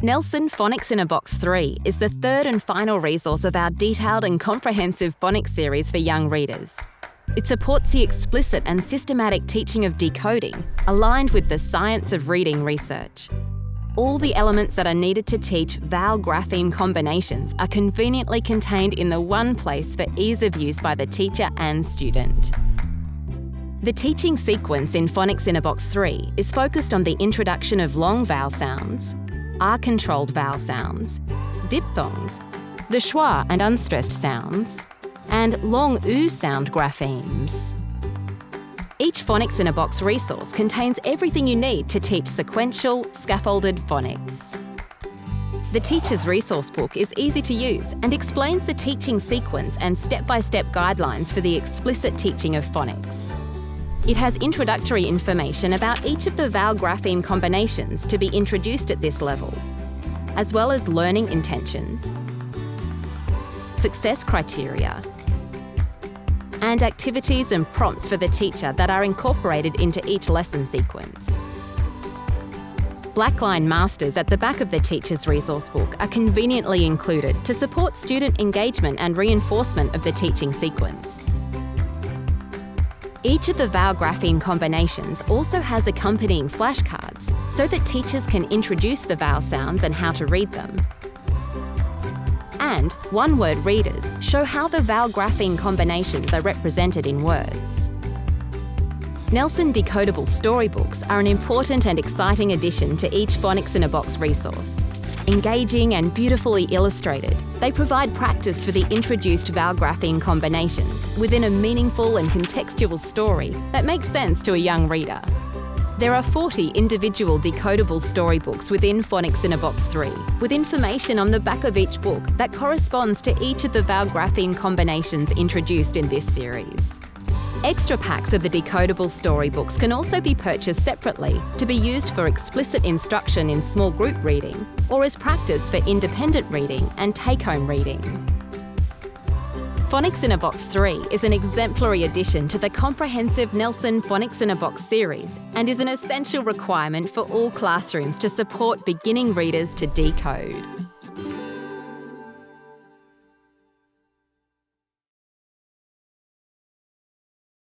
Nelson Phonics-in-a-Box 3 is the third and final resource of our detailed and comprehensive phonics series for young readers. It supports the explicit and systematic teaching of decoding, aligned with the science of reading research. All the elements that are needed to teach vowel grapheme combinations are conveniently contained in the one place for ease of use by the teacher and student. The teaching sequence in Phonics-in-a-Box 3 is focused on the introduction of long vowel sounds, R-controlled vowel sounds, diphthongs, the schwa and unstressed sounds, and long oo sound graphemes. Each Phonics-in-a-Box resource contains everything you need to teach sequential, scaffolded phonics. The teacher's resource book is easy to use and explains the teaching sequence and step-by-step guidelines for the explicit teaching of phonics. It has introductory information about each of the vowel grapheme combinations to be introduced at this level, as well as learning intentions, success criteria, and activities and prompts for the teacher that are incorporated into each lesson sequence. Blackline masters at the back of the teacher's resource book are conveniently included to support student engagement and reinforcement of the teaching sequence. Each of the vowel grapheme combinations also has accompanying flashcards so that teachers can introduce the vowel sounds and how to read them. And one-word readers show how the vowel grapheme combinations are represented in words. Nelson Decodable storybooks are an important and exciting addition to each Phonics-in-a-Box resource. Engaging and beautifully illustrated, they provide practice for the introduced vowel grapheme combinations within a meaningful and contextual story that makes sense to a young reader. There are 40 individual decodable storybooks within Phonics-in-a-Box 3, with information on the back of each book that corresponds to each of the vowel grapheme combinations introduced in this series. Extra packs of the decodable storybooks can also be purchased separately to be used for explicit instruction in small group reading or as practice for independent reading and take-home reading. Phonics-in-a-Box 3 is an exemplary addition to the comprehensive Nelson Phonics-in-a-Box series and is an essential requirement for all classrooms to support beginning readers to decode.